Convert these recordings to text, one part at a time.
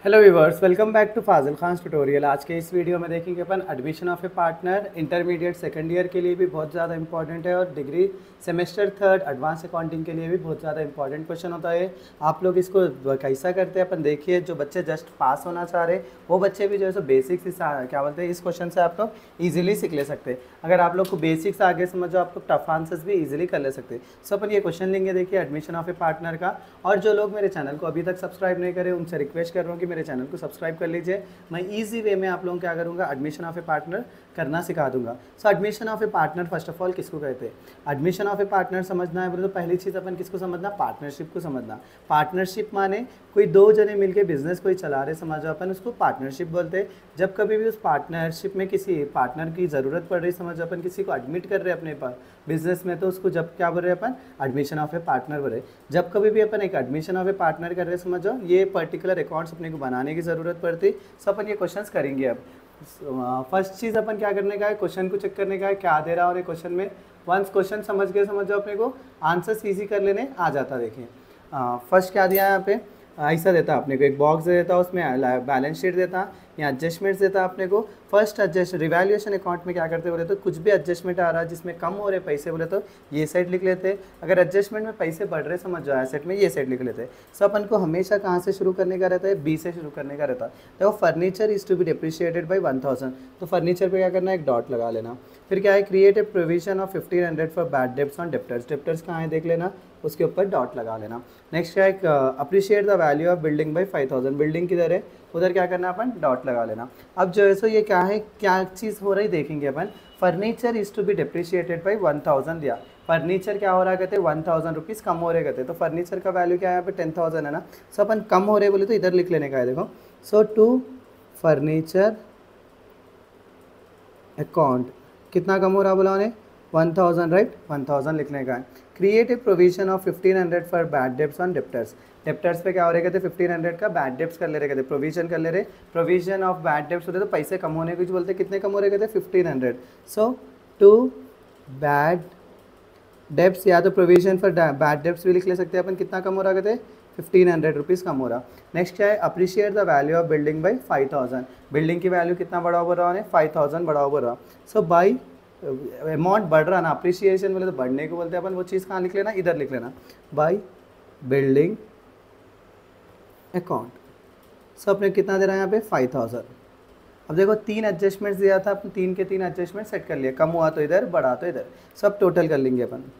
Hello viewers, welcome back to Fazil Khan tutorial. आज के इस वीडियो में देखेंगे अपन admission of a partner intermediate second year के लिए भी बहुत ज़्यादा इंपॉर्टेंट है और degree semester third advance accounting के लिए भी बहुत ज़्यादा इंपॉर्टेंट क्वेश्चन होता है। आप लोग इसको कैसा करते हैं अपन देखिए। जो बच्चे जस्ट पास होना चाह रहे वो बच्चे भी जो है सो बेसिक्स क्या बोलते हैं इस क्वेश्चन से आप लोग ईजिली सीख ले सकते हैं। अगर आप लोग को बेसिक्स आगे समझो आप लोग टफ आंसर्स भी ईजिली कर ले सकते हैं। सो अपन ये क्वेश्चन लेंगे देखिए एडमिशन ऑफ ए पार्टनर का। और जो लोग मेरे चैनल को अभी तक सब्सक्राइब नहीं करें उनसे रिक्वेस्ट कर रहा हूँ कि मेरे चैनल को सब्सक्राइब कर लीजिए। मैं इजी वे में आप लोगों को क्या करूँगा, एडमिशन ऑफ ए पार्टनर करना सिखा दूंगा। So admission of a partner first of all किसको कहते हैं? एडमिशन ऑफ ए पार्टनर समझना है बोले तो पहली चीज़ अपन किसको समझना, पार्टनरशिप को समझना। पार्टनरशिप माने कोई दो जने मिलके बिजनेस कोई चला रहे, समझो अपन उसको पार्टनरशिप बोलते हैं। जब कभी भी उस पार्टनरशिप में किसी पार्टनर की ज़रूरत पड़ रही, समझो अपन किसी को एडमिट कर रहे हैं अपने बिजनेस में, तो उसको जब क्या बोल रहे हैं अपन, एडमिशन ऑफ ए पार्टनर बोल रहे हैं। जब कभी भी अपन एक एडमिशन ऑफ ए पार्टनर कर रहे हैं, समझो ये पर्टिकुलर अकाउंट्स अपने को बनाने की ज़रूरत पड़ती। सो अपन ये क्वेश्चंस करेंगे। अब फर्स्ट चीज़ अपन क्या करने का है, क्वेश्चन को चेक करने का है क्या दे रहा है। और ये क्वेश्चन में वंस क्वेश्चन समझ गए, समझो अपने को आंसर्स ईजी कर लेने आ जाता। देखिए फर्स्ट क्या दिया है यहाँ पे, ऐसा देता अपने को एक बॉक्स दे देता, उसमें बैलेंस शीट देता या एडजस्टमेंट्स देता अपने को। फर्स्ट एडजस्ट रिवैल्यूएशन अकाउंट में क्या करते बोले तो कुछ भी एडजस्टमेंट आ रहा है जिसमें कम हो रहे पैसे बोले तो ये साइड लिख लेते। अगर एडजस्टमेंट में पैसे बढ़ रहे समझ जाओ एसेट में, ये साइड लिख लेते। सो अपन को हमेशा कहाँ से शुरू करने का रहता है, बी से शुरू करने का रहता है। तो furniture is to be depreciated by 1000, तो फर्नीचर पे क्या करना है, एक डॉट लगा लेना। फिर क्या है, create a provision of 1500 for bad debts on debtors. Debtors कहाँ है देख लेना, उसके ऊपर डॉट लगा लेना। नेक्स्ट क्या है, appreciate the value of building by 5000, building किधर है उधर क्या करना अपन, डॉट लगा लेना। अब जो है सो ये क्या है, क्या चीज़ हो रही देखेंगे अपन। Furniture is to be depreciated by 1000 दिया। फर्नीचर क्या हो रहा कहते हैं 1000 रुपीज़ कम हो रहे कहते, तो फर्नीचर का वैल्यू क्या है यहाँ पे 10,000 है ना। सो अपन कम हो रहे बोले तो इधर लिख लेने का है देखो। सो टू फर्नीचर अकाउंट कितना कम हो रहा बोला उन्हें, 1000 राइट, 1000 लिखने का है। Create a provision of 1500 for bad debts on debtors. Debtors पे क्या हो रहे कहते 1500 का बैड डेब्ट्स कर ले रहे कहते, प्रोविजन कर ले रहे। प्रोविजन ऑफ बैड डेब्ट्स होते तो पैसे कम होने कुछ बोलते, कितने कम हो रहे कहते 1500। सो टू बैड डेब्ट्स या तो प्रोविजन फॉर बैड डेब्ट्स भी लिख ले सकते हैं अपन, कितना कम हो रहा कहते 1500 रुपीज़ कम हो रहा। नेक्स्ट क्या है, appreciate the value of building by 5000, building की वैल्यू कितना बढ़ा हुआ रहा है 5000 बढ़ा हुआ रहा। सो बाई अमाउंट बढ़ रहा ना, अप्रिसिएशन बोले तो बढ़ने को बोलते हैं अपन, वो चीज़ कहाँ लिख लेना, इधर लिख लेना बाई बिल्डिंग अकाउंट। सो अपने कितना दे रहा है यहाँ पे 5000। अब देखो तीन एडजस्टमेंट्स दिया था, अपन तीन के तीन एडजस्टमेंट सेट कर लिया, कम हुआ तो इधर, बढ़ा तो इधर, सब टोटल कर लेंगे अपन।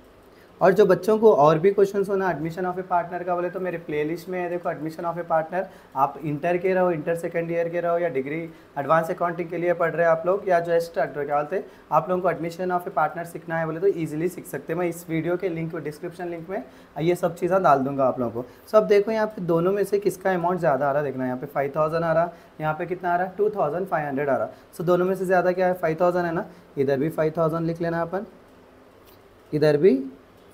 और जो बच्चों को और भी क्वेश्चंस होना एडमिशन ऑफ ए पार्टनर का बोले तो मेरे प्लेलिस्ट में है देखो एडमिशन ऑफ ए पार्टनर। आप इंटर के रहो, इंटर सेकंड ईयर के रहो या डिग्री एडवांस अकाउंटिंग के लिए पढ़ रहे हैं आप लोग, या जो क्या बोलते हैं आप लोगों को एडमिशन ऑफ ए पार्टनर सीखना है बोले तो ईजिली सीख सकते हैं। मैं इस वीडियो के लिंक डिस्क्रिप्शन लिंक में ये सब चीज़ें डाल दूंगा आप लोगों को। सो अब देखो यहाँ पे दोनों में से किसका अमाउंट ज़्यादा आ रहा है, देखना यहाँ पे 5000 आ रहा, यहाँ पे कितना आ रहा है 2500 आ रहा। सो दोनों में से ज़्यादा क्या है 5000 है ना, इधर भी 5000 लिख लेना अपन, इधर भी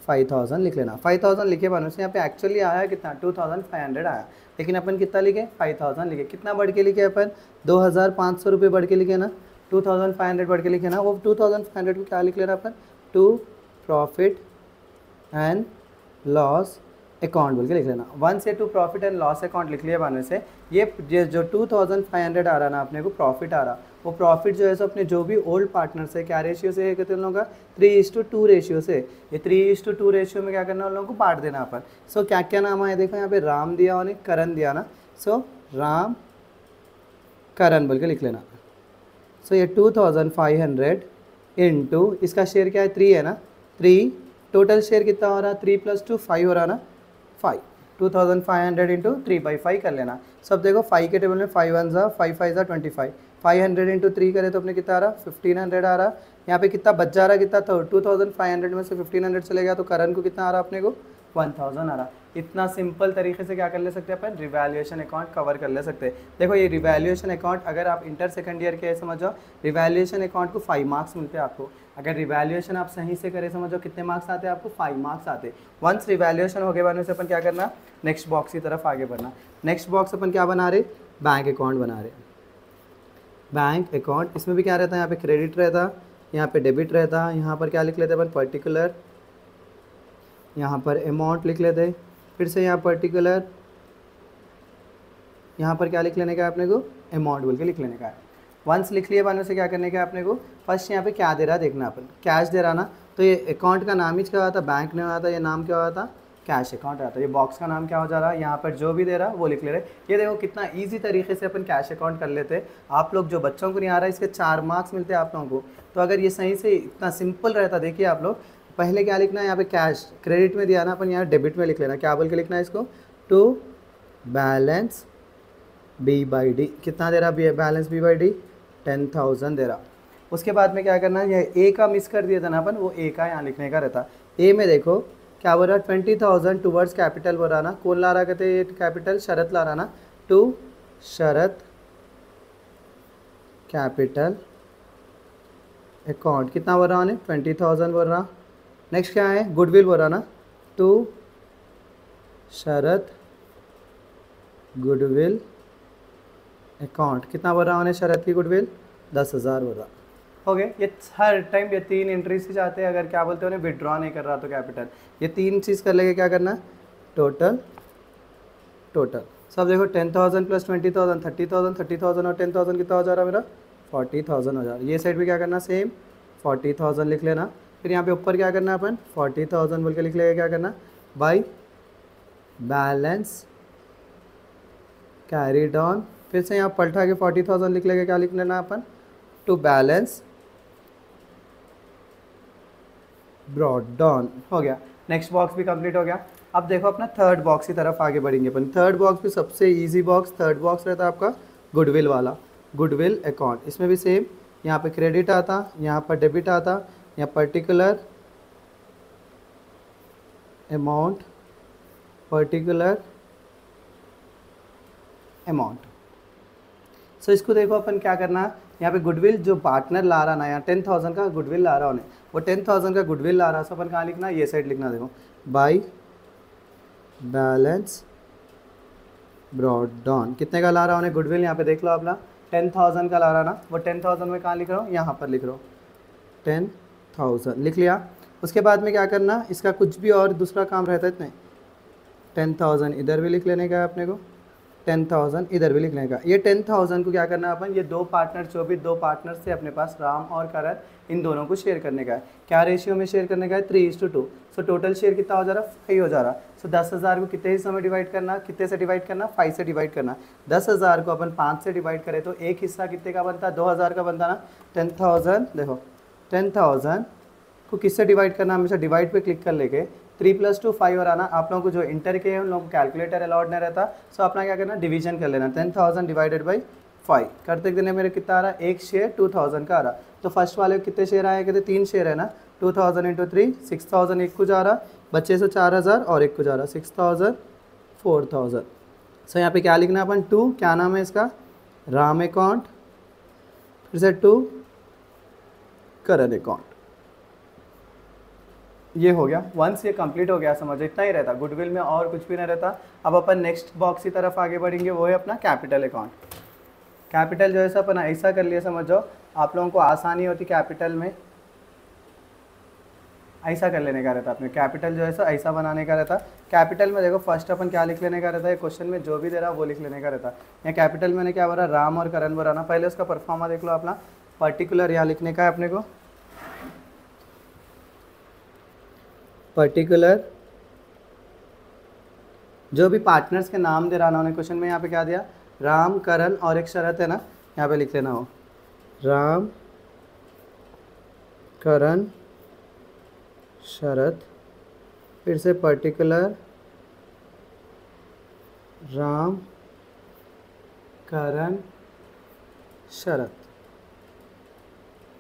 5000 लिख लेना। 5000 लिखे बनो से यहाँ पे एक्चुअली आया कितना 2500 आया, लेकिन अपन कितना लिखे 5000 लिखे। कितना बढ़ के लिखे अपन 2500 रुपये बढ़ के लिखे ना, 2500 बढ़ के लिखे ना। वो 2500 को क्या लिख लेना अपन, to profit and loss account बोल के लिख लेना। 1 से 2 प्रॉफिट एंड लॉस अकाउंट लिख लिया बानवे से। ये जो 2500 आ रहा ना अपने को प्रॉफिट आ रहा, वो प्रॉफिट जो है सो अपने जो भी ओल्ड पार्टनर से क्या रेशियो से कहते हैं उन लोगों का 3:2 रेशियो से। ये 3:2 रेशियो में क्या करना उन लोगों को बांट देना अपन। सो क्या क्या नाम है देखो यहाँ पे, राम दिया और करण दिया ना। सो राम करण बोल के लिख लेना। सो ये 2500 इंटू इसका शेयर क्या है 3 है ना, 3 टोटल शेयर कितना हो रहा 3 + 2 5 हो रहा ना, 5 2500 इंटू 3/5 कर लेना। सब देखो 5 के टेबल में 5 1 ज़ा 5 5 ज़ा 25, 500 इंटू 3 करें तो अपने कितना आ रहा 1500 आ रहा। यहाँ पे कितना बच जा रहा, कितना था 2500 में से 1500 चले गया तो करण को कितना आ रहा अपने को 1000 आ रहा। इतना सिंपल तरीके से क्या कर ले सकते हैं अपन, रिवैल्यूएशन अकाउंट कवर कर ले सकते हैं। देखो ये रिवैल्यूएशन अकाउंट अगर आप इंटर सेकंड ईयर के समझो, रिवैल्यूएशन अकाउंट को 5 मार्क्स मिलते हैं आपको। अगर रिवैल्यूएशन आप सही से करें समझो कितने मार्क्स आते हैं आपको, 5 मार्क्स आते। वंस रिवैल्यूएशन हो गए बाद में से अपन क्या करना, नेक्स्ट बॉक्स की तरफ आगे बढ़ना। नेक्स्ट बॉक्स अपन क्या बना रहे, बैंक अकाउंट बना रहे। बैंक अकाउंट इसमें भी क्या रहता है, यहाँ पे क्रेडिट रहता, यहाँ पे डेबिट रहता। यहाँ पर क्या लिख लेते हैं अपन, पर्टिकुलर, यहाँ पर अमाउंट लिख लेते, फिर से यहाँ पर्टिकुलर यहाँ पर क्या लिख लेने का है अपने को, अमाउंट बोल के लिख लेने का है। वंस लिख लिए बाद से क्या करने का है अपने को, फर्स्ट यहाँ पे क्या दे रहा है देखना अपन, कैश दे रहा ना, तो ये अकाउंट का नाम ही क्या हुआ था, बैंक ने हुआ था, ये नाम क्या हुआ था, कैश अकाउंट रहा था। ये बॉक्स का नाम क्या हो जा रहा है, यहाँ पर जो भी दे रहा है वो लिख ले रहे। ये देखो कितना इजी तरीके से अपन कैश अकाउंट कर लेते हैं। आप लोग जो बच्चों को नहीं आ रहा है इसके 4 मार्क्स मिलते हैं आप लोगों को। तो अगर ये सही से इतना सिंपल रहता, देखिए आप लोग पहले क्या लिखना है, यहाँ पे कैश क्रेडिट में दिया ना अपन, यहाँ डेबिट में लिख लेना। क्या बोल के लिखना है इसको, to balance b by d. कितना दे रहा बैलेंस बी बाई डी, 10,000 दे रहा। उसके बाद में क्या करना है, ये ए का मिस कर दिया था ना अपन, वो ए का यहाँ लिखने का रहता। ए में देखो क्या बोल रहा है, 20,000 टूवर्ड्स कैपिटल बोल रहा ना, कौन ला रहा कहते ये कैपिटल, शरत ला रहा ना, टू शरत कैपिटल अकाउंट। कितना बोल रहा है, 20,000 बोल रहा। नेक्स्ट क्या है, गुडविल बोल रहा ना, टू शरत गुडविल अकाउंट। कितना बोल रहा है शरत की गुडविल, 10,000 बोल रहा। हो गए। ये हर टाइम ये 3 एंट्रीज से जाते हैं। अगर क्या बोलते हैं उन्हें विड्रॉ नहीं कर रहा तो कैपिटल, ये 3 चीज़ कर लेके क्या करना, टोटल सब देखो 10,000 प्लस 20,000 30,000, 30,000 और 10,000 कितना हो जा रहा है मेरा, 40,000 हो जा रहा है। ये साइड भी क्या करना, सेम 40,000 लिख लेना। फिर यहाँ पे ऊपर क्या करना अपन, 40,000 बोल के लिख लेगा, क्या करना, बाई बैलेंस कैरीड ऑन। फिर से यहाँ पलटा के 40,000 लिख लेगा, क्या लिख लेना अपन, टू बैलेंस ब्रॉड डाउन। हो गया, नेक्स्ट बॉक्स भी कंप्लीट हो गया। अब देखो अपना थर्ड बॉक्स की तरफ आगे बढ़ेंगे अपन। थर्ड बॉक्स भी सबसे इजी बॉक्स, थर्ड बॉक्स रहता है आपका गुडविल वाला, गुडविल अकाउंट। इसमें भी सेम, यहाँ पे क्रेडिट आता, यहाँ पर डेबिट आता, यहाँ पर्टिकुलर अमाउंट, पर्टिकुलर अमाउंट। सो इसको देखो अपन क्या करना है, यहाँ पे गुडविल जो पार्टनर ला रहा ना, यहाँ 10,000 का गुडविल ला रहा उन्हें, वो 10,000 का गुडविल ला रहा। सो अपन कहाँ लिखना, ये साइड लिखना, देखो बाई बैलेंस ब्रॉड डाउन। कितने का ला रहा उन्हें गुडविल, यहाँ पे देख लो अपना 10,000 का ला रहा ना, वो 10,000 में कहाँ लिख रहा हूँ, यहाँ पर लिख रहा हूँ 10,000 लिख लिया। उसके बाद में क्या करना, इसका कुछ भी और दूसरा काम रहता है इतने, 10,000 इधर भी लिख लेने का है अपने को, 10,000 इधर भी लिख लेने का। ये 10,000 को क्या करना है अपन, ये दो पार्टनर जो भी दो पार्टनर से अपने पास राम और करण, इन दोनों को शेयर करने का है। क्या रेशियो में शेयर करने का है, 3:2। सो टोटल शेयर कितना हो जा रहा है, 5 हो जा रहा। सो 10,000 को कितने हिस्सों में डिवाइड करना, कितने से डिवाइड करना, 5 से डिवाइड करना। 10,000 को अपन 5 से डिवाइड करें तो एक हिस्सा कितने का बनता है, 2,000 का बनता ना। 10,000 देखो 10,000 को किससे डिवाइड करना, हमेशा डिवाइड पे क्लिक कर लेके 3 + 2 5 और आना। आप लोगों को जो इंटर के हैं उन लोगों को कैलकुलेटर अलाउड नहीं रहता। सो अपना क्या करना, डिवीजन कर लेना, 10,000 डिवाइडेड बाई 5 करते देने मेरे कितना आ रहा है, एक शेयर 2,000 का आ रहा। तो फर्स्ट वाले को कितने शेयर आए, कहते 3 शेयर है ना, 2,000 × 3 6,000 एक को जा रहा, बच्चे से 4,000 और एक को जा रहा 6,000 4,000। सो यहाँ पे क्या लिखना अपन, 2 क्या नाम है इसका, राम अकाउंट, फिर से 2 करण अकाउंट। ये हो गया। वंस ये कंप्लीट हो गया, समझो इतना ही रहता गुडविल में, और कुछ भी नहीं रहता। अब अपन नेक्स्ट बॉक्स की तरफ आगे बढ़ेंगे, वो है अपना कैपिटल अकाउंट। कैपिटल जो है अपन ऐसा कर लिया, समझो आप लोगों को आसानी होती कैपिटल में, ऐसा कर लेने का रहता अपने। कैपिटल जो है ऐसा बनाने का रहता। कैपिटल में देखो फर्स्ट अपन क्या लिख लेने का रहता है, क्वेश्चन में जो भी दे रहा वो लिख लेने का रहता। यहाँ कैपिटल मैंने क्या बोला, राम और करण बोला। पहले उसका परफॉर्मा देख लो अपना, पर्टिकुलर यहाँ लिखने का है अपने को, पर्टिकुलर जो भी पार्टनर्स के नाम दे रहा ना उन्हें, क्वेश्चन में यहाँ पे क्या दिया, राम करण और एक शरत है ना, यहाँ पे लिख लेना हो राम करण शरत, फिर से पर्टिकुलर राम करण शरत।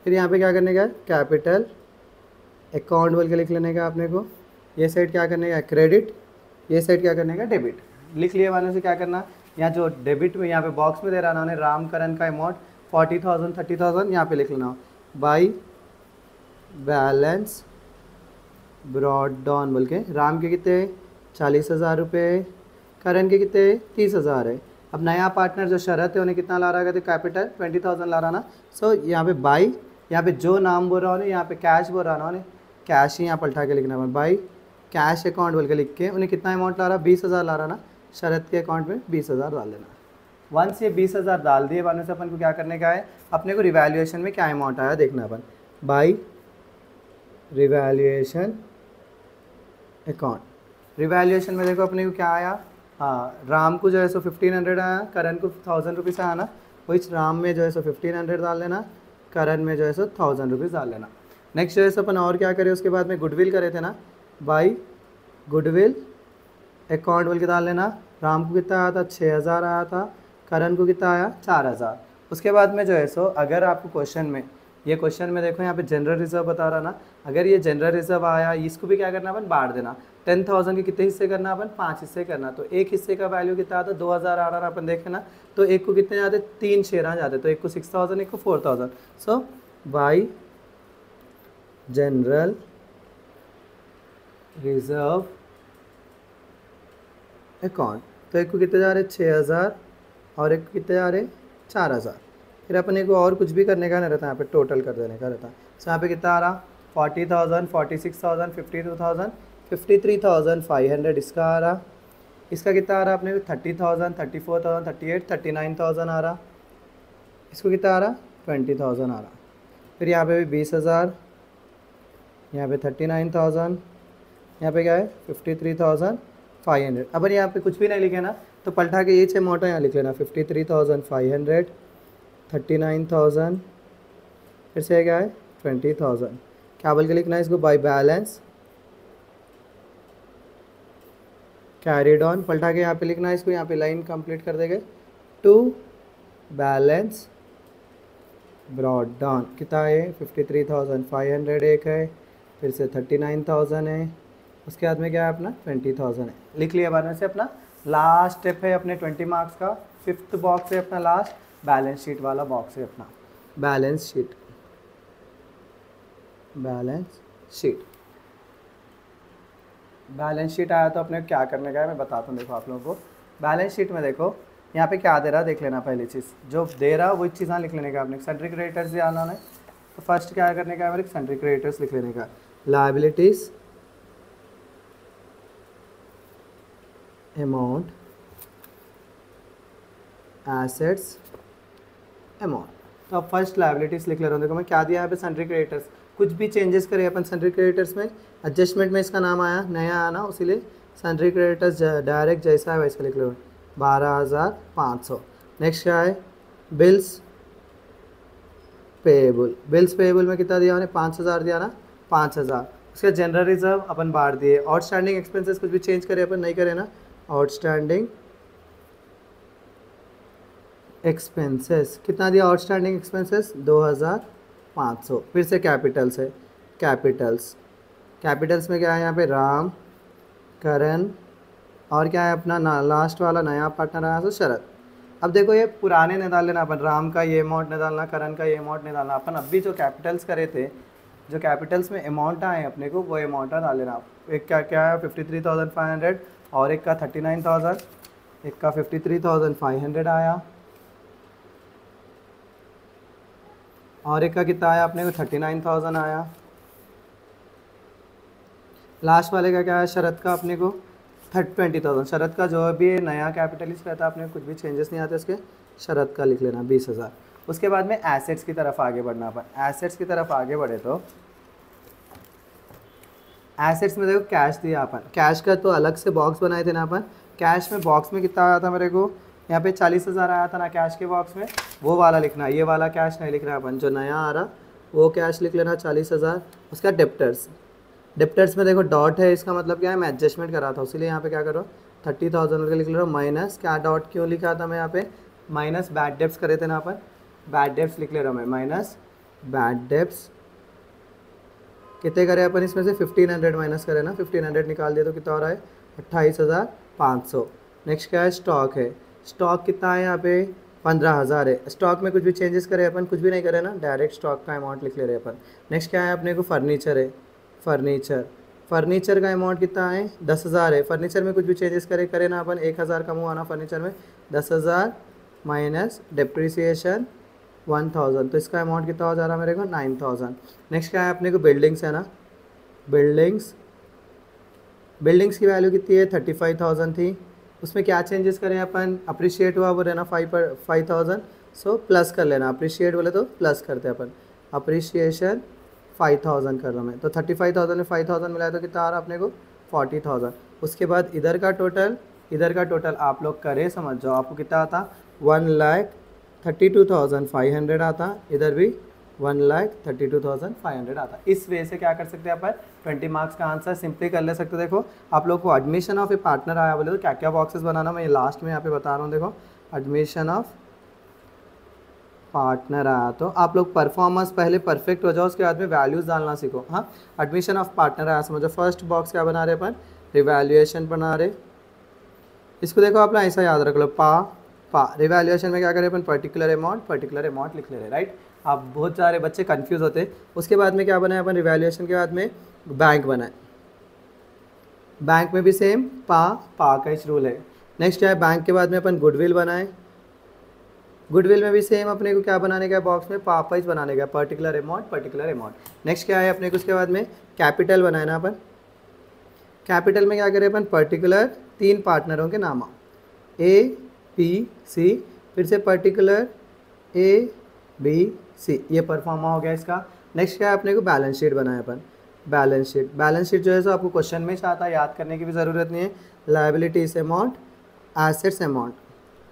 फिर यहाँ पे क्या करने का है, कैपिटल अकाउंट बोल के लिख लेने का आपने को। ये साइड क्या करने का, क्रेडिट, ये साइड क्या करने का, डेबिट। लिख लिए माने से क्या करना, यहाँ जो डेबिट में यहाँ पे बॉक्स में दे रहा ना उन्हें, राम करण का अमाउंट 40,000 30,000 यहाँ पे लिख लेना, बाई बैलेंस ब्रॉड डाउन बोल के। राम के कितने 40,000 रुपये, करण के कितने 30,000 है। अब नया पार्टनर जो शरत है उन्हें कितना ला रहा है, कहते कैपिटल 20,000 ला रहा ना। सो यहाँ पे बाई, यहाँ पे जो नाम बोल रहा उन्हें, यहाँ पे कैश बोल रहा ना उन्हें, कैश ही यहाँ पलटा के लिखना है, बाई कैश अकाउंट बोल के लिख के उन्हें कितना अमाउंट ला रहा, 20,000 ला रहा ना, शरत के अकाउंट में 20,000 डाल देना। वंस ये 20,000 डाल दिए, बाद में से अपन को क्या करने का है, अपने को रिवैल्यूएशन में क्या अमाउंट आया देखना अपन, बाई रिवैल्यूएशन अकाउंट। रिवैल्यूएशन में देखो अपने को क्या आया, हाँ राम को जो है सो 1500 आया, करण को 1000 रुपीज़ आया ना, वही राम में जो है सो 1500 डाल लेना, करण में जो है सो 1000 रुपीज़ डाल लेना। नेक्स्ट जो है सो अपन और क्या करें, उसके बाद में गुडविल करे थे ना, बाई गुडविल अकाउंट बोल के डाल लेना। राम को कितना आया था, 6000 आया था, करण को कितना आया, 4000। उसके बाद में जो है सो अगर आपको क्वेश्चन में, ये क्वेश्चन में देखो यहाँ पे जनरल रिजर्व बता रहा ना, अगर ये जनरल रिजर्व आया, इसको भी क्या करना अपन, बांट देना। 10,000 के कितने हिस्से करना अपन, 5 हिस्से करना। तो एक हिस्से का वैल्यू कितना आता है, 2000 आ रहा अपन देखे ना, तो एक को कितने जाते, 3 शेयर आ जाते, तो एक को 6000, एक को 4000। So by general reserve account, तो एक को कितने जा रहे, 6000 और एक को कितने जा रहे, 4000। फिर अपन एक को और कुछ भी करने का नहीं रहता, यहाँ पे टोटल कर देने का रहता है। सो यहाँ पे कितना आ रहा, 40,000, 46,000, 52,000, 53,500 इसका आ रहा। इसका कितना आ रहा अपने को, 30,000, 34,000, 38, 39,000 आ रहा। इसको कितना आ रहा, 20,000 आ रहा। फिर यहाँ पे भी 20,000, यहाँ पे 39,000, यहाँ पे क्या है 53,500। अब यहाँ पे कुछ भी नहीं लिखे ना, तो पलटा के ये 6 मोटा यहाँ लिख लेना, 53,500, 39,000, फिर से क्या है 20,000। क्या बोल के लिखना है इसको, बाई बैलेंस कैरिड ऑन, पलटा के यहाँ पे लिखना है इसको, यहाँ पे लाइन कंप्लीट कर देंगे, टू बैलेंस ब्रॉड डाउन। कितना है 53,500 एक है, फिर से 39,000 है, उसके बाद में क्या है अपना 20,000 है। लिख लिया बाद में से अपना लास्ट स्टेप है अपने 20 मार्क्स का, 5th बॉक्स है अपना लास्ट, बैलेंस शीट वाला बॉक्स है अपना, balance sheet. Balance sheet, balance sheet आया तो अपने क्या करने का है मैं बताता हूँ। देखो आप लोगों को बैलेंस शीट में देखो यहाँ पे क्या दे रहा है देख लेना, पहली चीज़ जो दे रहा है वही चीज़ यहाँ लिख लेने का। अपने सन्ड्री क्रेडिटर्स आना है, तो फर्स्ट क्या करने का है मेरे, सन्ड्री क्रेडिटर्स लिख लेने का। लायबिलिटीज अमाउंट, एसेट्स अमाउंट, तो अब फर्स्ट लायबिलिटीज़ लिख ले रहा हूँ। देखो मैं क्या दिया यहाँ पे, सन्ड्री क्रेडिटर्स। कुछ भी चेंजेस करें अपन सन्ड्री क्रेडिटर्स में, एडजस्टमेंट में इसका नाम आया नया आना, उसीलिए सन्ड्री क्रेडिटर्स डायरेक्ट जैसा है वैसा लिख लो, 12,500। नेक्स्ट क्या है, बिल्स पेएबल। बिल्स पेएबल में कितना दिया मैंने, 5,000 दिया ना, 5,000। उसका जनरल रिजर्व अपन बांट दिए। आउटस्टैंडिंग एक्सपेंसेस कुछ भी चेंज करे अपन, नहीं करे ना, आउटस्टैंडिंग एक्सपेंसेस कितना दिया, आउटस्टैंडिंग एक्सपेंसेस 2,500। फिर से कैपिटल्स है, कैपिटल्स, कैपिटल्स में क्या है यहाँ पे, राम, करण, और क्या है अपना लास्ट वाला नया पार्टनर आया तो शरद। अब देखो ये पुराने नहीं डाल लेना अपन, राम का ये अमाउंट नहीं डालना, करण का ये अमाउंट नहीं डालना अपन। अभी जो कैपिटल्स करे थे, जो कैपिटल्स में अमाउंट आए अपने को, वो अमाउंट डाल लेना। एक का क्या है 53,500 और एक का 39,000, एक का 53,500 आया और एक का कितना आया अपने को 39,000 आया। लास्ट वाले का क्या है, शरद का अपने को 20,000। शरद का जो भी नया कैपिटलिस्ट रहता है अपने कुछ भी चेंजेस नहीं आते उसके, शरद का लिख लेना 20,000। उसके बाद में एसेट्स की तरफ आगे बढ़ना अपन। एसेट्स की तरफ आगे बढ़े तो एसेट्स में देखो कैश दिया अपन, कैश का तो अलग से बॉक्स बनाए थे ना अपन। कैश में बॉक्स में कितना आया था मेरे को, यहाँ पे 40,000 आया था ना कैश के बॉक्स में, वो वाला लिखना, ये वाला कैश नहीं लिखना अपन, जो नया आ रहा वो कैश लिख लेना 40,000। उसका डेप्टर्स, डेप्टर्स में देखो डॉट है, इसका मतलब क्या है, मैं एडजस्टमेंट करा था इसीलिए यहाँ पे क्या करो 30,000 लिख ले रहा हूँ। माइनस क्या, डॉट क्यों लिखा था मैं यहाँ पे, माइनस बैड डेप्स करे थे ना अपन, बैड डेप्स लिख ले रहा हूँ मैं, माइनस बैड डेप्स। कितने करे अपन इसमें से, 1,500 माइनस करे ना, 1,500 निकाल दिया तो कितना हो रहा है 28,500। नेक्स्ट क्या है, स्टॉक है। स्टॉक कितना है यहाँ पे 15,000 है। स्टॉक में कुछ भी चेंजेस करे अपन, कुछ भी नहीं करे ना, डायरेक्ट स्टॉक का अमाउंट लिख ले रहे अपन। नेक्स्ट क्या है अपने को, फर्नीचर है। फर्नीचर, फर्नीचर का अमाउंट कितना है 10,000 है। फर्नीचर में कुछ भी चेंजेस करे ना अपन, 1,000 कम हुआ ना फर्नीचर में, 10,000 माइनस डिप्रिसिएशन 1,000, तो इसका अमाउंट कितना हो जा रहा है मेरे को 9,000। नेक्स्ट क्या है अपने को, बिल्डिंग्स है ना, बिल्डिंग्स, बिल्डिंग्स की वैल्यू कितनी है 35,000 थी, उसमें क्या चेंजेस करें अपन, अप्रिशिएट हुआ वो रहना 5,000, सो प्लस कर लेना, अप्रिशिएट बोले तो प्लस करते हैं अपन, अप्रिशिएशन 5,000 कर रहा हूँ मैं, तो 35,000 में 5,000 मिलाया तो कितना आ रहा अपने को 40,000। उसके बाद इधर का टोटल आप लोग करें, समझ जाओ आपको कितना आता, 1,32,500 आता, इधर भी 1,32,500 आता। इस वे से क्या कर सकते हैं अपन, 20 मार्क्स का आंसर सिंपली कर ले सकते हो। देखो आप लोग को एडमिशन ऑफ ए पार्टनर आया बोले तो क्या क्या बॉक्सेस बनाना, मैं लास्ट में यहाँ पे बता रहा हूँ। देखो एडमिशन ऑफ पार्टनर आया तो आप लोग परफॉर्मेंस पहले परफेक्ट हो जाओ, उसके बाद में वैल्यूज़ डालना सीखो। हाँ, एडमिशन ऑफ पार्टनर आया, समझो फर्स्ट बॉक्स क्या बना रहे अपन, रिवैल्यूएशन बना रहे। इसको देखो आप ना ऐसा याद रख लो, पा रिवैल्यूएशन में क्या करें अपन, पर्टिकुलर अमाउंट लिख ले रहे, राइट। आप बहुत सारे बच्चे कंफ्यूज होते हैं। उसके बाद में क्या बनाए अपन, रिवैल्यूएशन के बाद में बैंक बनाए, बैंक में भी सेम पा का इस रूल है। नेक्स्ट क्या है, बैंक के बाद में अपन गुडविल बनाए, गुडविल में भी सेम अपने को क्या बनाने का बॉक्स में पाइज बनाने का, पर्टिकुलर अमाउंट। नेक्स्ट क्या है अपने को, उसके बाद में कैपिटल बनाए ना अपन, कैपिटल में क्या करें अपन, पर्टिकुलर 3 पार्टनरों के नाम, A B C, फिर से पर्टिकुलर A B C, ये परफॉर्मा हो गया इसका। नेक्स्ट क्या है अपने को, बैलेंस शीट बनाए अपन, बैलेंस शीट जो है सो आपको क्वेश्चन में चाहता है, याद करने की भी ज़रूरत नहीं है। Liabilities amount, assets amount,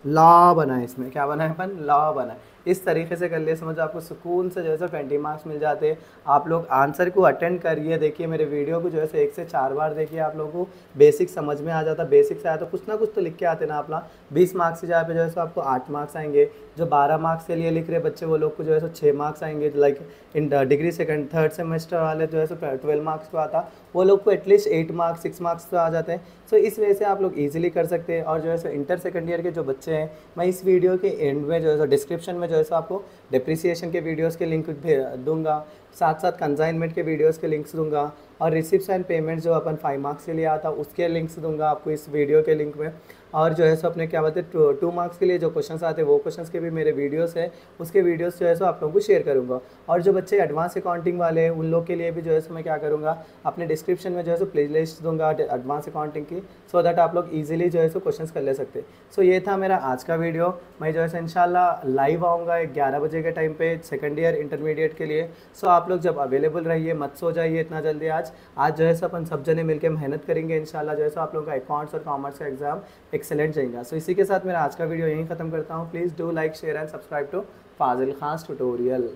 law बनाए, इसमें क्या बनाए अपन, लॉ बनाए। इस तरीके से कर लिए, समझो आपको सुकून से जो है सो 20 मार्क्स मिल जाते हैं। आप लोग आंसर को अटेंड करिए, देखिए मेरे वीडियो को जो है सो 1 से 4 बार देखिए, आप लोगों को बेसिक समझ में आ जाता। बेसिक से आया तो कुछ ना कुछ तो लिख के आते ना अपना। 20 मार्क्स से जहाँ पे जो है सो आपको 8 मार्क्स आएंगे। जो 12 मार्क्स के लिए लिख रहे बच्चे वो लोग को जो है सो 6 मार्क्स आएंगे। Like in degree second third semester वाले जो है सो 12 मार्क्स को आता, वो लोग को एटलीस्ट 8 मार्क्स 6 मार्क्स तो आ जाते हैं। सो इस वजह से आप लोग ईजिली कर सकते हैं। और जो है सो इंटर सेकेंड ईयर के जो बच्चे हैं, मैं इस वीडियो के एंड में जो है सो डिस्क्रिप्शन में जो है सो आपको डिप्रिसिएशन के वीडियोस के लिंक दूंगा, साथ साथ कंसाइनमेंट के वीडियोस के लिंक्स दूंगा, और रिसिप्ट्स एंड पेमेंट्स जो अपन 5 मार्क्स के लिए आता उसके लिंक्स दूंगा आपको इस वीडियो के लिंक में। और जो है सो अपने क्या बोलते हैं 2 मार्क्स के लिए जो क्वेश्चंस आते हैं वो क्वेश्चंस के भी मेरे वीडियोस है, उसके वीडियोस जो है सो आप लोगों को शेयर करूँगा। और जो बच्चे एडवांस अकाउंटिंग वाले हैं उन लोग के लिए भी जो है सो मैं क्या करूँगा, अपने डिस्क्रिप्शन में जो है सो प्ले लिस्ट दूंगा एडवांस अकाउंटिंग की, सो दैट आप लोग ईजिली जो है सो क्वेश्चंस कर ले सकते। सो ये था मेरा आज का वीडियो। मैं जो है सो इंशाल्लाह लाइव आऊँगा 11 बजे के टाइम पे सेकंड ईयर इंटरमीडिएट के लिए। सो आप लोग जब अवेलेबल रहिए, मत सो जाइए इतना जल्दी। आज जो है सो अपन सब जने मिलकर मेहनत करेंगे, इंशाल्लाह जो है सो आप लोगों का अकाउंट्स और कॉमर्स का एग्जाम एक्सेलेंट जाएगा। सो इसी के साथ मेरा आज का वीडियो यहीं ख़त्म करता हूँ। Please do like share and subscribe to Fazil Khan tutorial.